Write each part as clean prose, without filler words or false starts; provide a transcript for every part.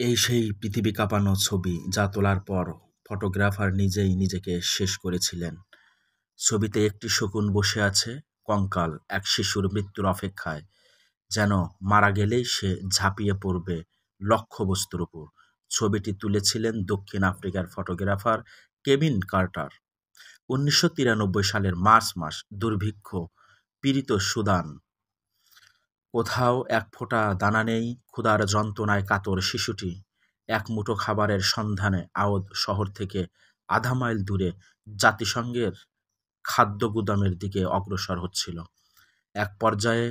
এই সেই পৃথিবী কাঁপানো ছবি যা তোলার পর ফটোগ্রাফার নিজেই নিজেকে শেষ করেছিলেন। ছবিতে একটি শকুন বসে আছে কঙ্কাল এক শিশুর মৃত্যুর অপেক্ষায়, যেন মারা গেলেই সে ঝাঁপিয়ে পড়বে লক্ষ্যবস্তুর উপর। ছবিটি তুলেছিলেন দক্ষিণ আফ্রিকার ফটোগ্রাফার কেভিন কার্টার। ১৯৯৩ সালের মার্চ মাস, দুর্ভিক্ষ পীড়িত সুদান। কোথাও এক ফোঁটা দানা নেই, ক্ষুধার যন্ত্রণায় কাতর শিশুটি এক মুঠো খাবারের সন্ধানে আওধ শহর থেকে আধা মাইল দূরে জাতিসংঘের খাদ্য গুদামের দিকে অগ্রসর হচ্ছিল। এক পর্যায়ে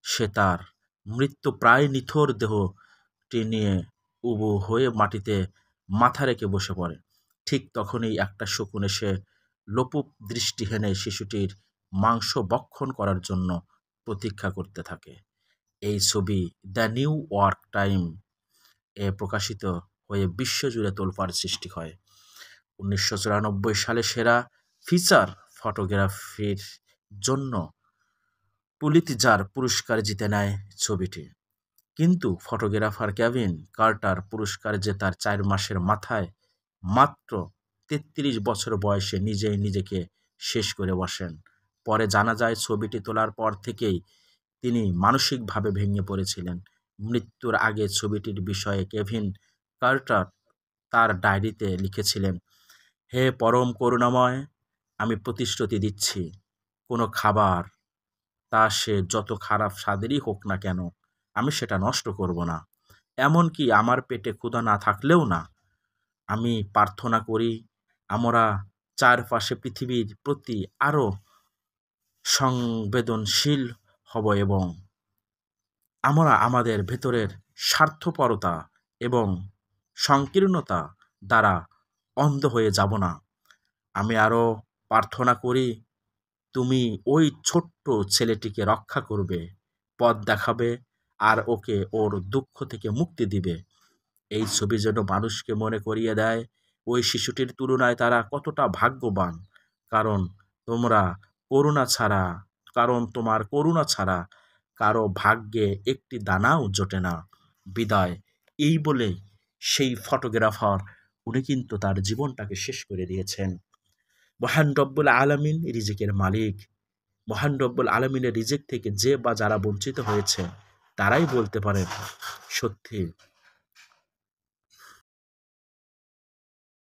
সে তার মৃত্যুপ্রায় নিথর দেহটি নিয়ে উবু হয়ে মাটিতে মাথা রেখে বসে পড়ে। ঠিক তখনই একটা শকুন এসে লোপুপ দৃষ্টি হেনে শিশুটির মাংস ভক্ষণ করার জন্য প্রতীক্ষা করতে থাকে। এই ছবি দ্য নিউ ইয়র্ক টাইম এ প্রকাশিত হয়ে বিশ্বজুড়ে তোলপাড় সৃষ্টি হয়। ১৯৯৪ সালে সেরা ফিচার ফটোগ্রাফির জন্য পুলিৎজার পুরস্কার জিতে নেয় ছবিটি। কিন্তু ফটোগ্রাফার কেভিন কার্টার পুরস্কার জেতার ৪ মাসের মাথায় মাত্র ৩৩ বছর বয়সে নিজেই নিজেকে শেষ করে বসেন। পরে জানা যায় ছবিটি তোলার পর থেকেই তিনি মানসিকভাবে ভেঙে পড়েছিলেন। মৃত্যুর আগে ছবিটির বিষয়ে কেভিন কার্টার তার ডায়েরিতে লিখেছিলেন, হে পরম করুণাময়, আমি প্রতিশ্রুতি দিচ্ছি, কোনো খাবার, তা সে যত খারাপ স্বাদেরই হোক না কেন, আমি সেটা নষ্ট করব না। এমনকি আমার পেটে ক্ষুধা না থাকলেও না। আমি প্রার্থনা করি আমরা চারপাশে পৃথিবীর প্রতি আরও সংবেদনশীল হব এবং আমরা আমাদের ভেতরের স্বার্থপরতা এবং সংকীর্ণতা দ্বারা অন্ধ হয়ে যাব না। আমি আরও প্রার্থনা করি তুমি ওই ছোট্ট ছেলেটিকে রক্ষা করবে, পথ দেখাবে আর ওকে ওর দুঃখ থেকে মুক্তি দিবে। এই ছবি যেন মানুষকে মনে করিয়ে দেয় ওই শিশুটির তুলনায় তারা কতটা ভাগ্যবান, কারণ তোমরা করুণা ছাড়া তোমার করুণা ছাড়া কারো ভাগ্যে একটি দানাও জোটে না। বিদায়। এই বলে সেই ফটোগ্রাফার উনি কিন্তু তার জীবনটাকে শেষ করে দিয়েছেন। মহান রব্বুল আলামিন রিজিকের মালিক। মহান রব্বুল আলামিনের রিজিক থেকে যে বা যারা বঞ্চিত হয়েছে তারাই বলতে পারেন সত্যি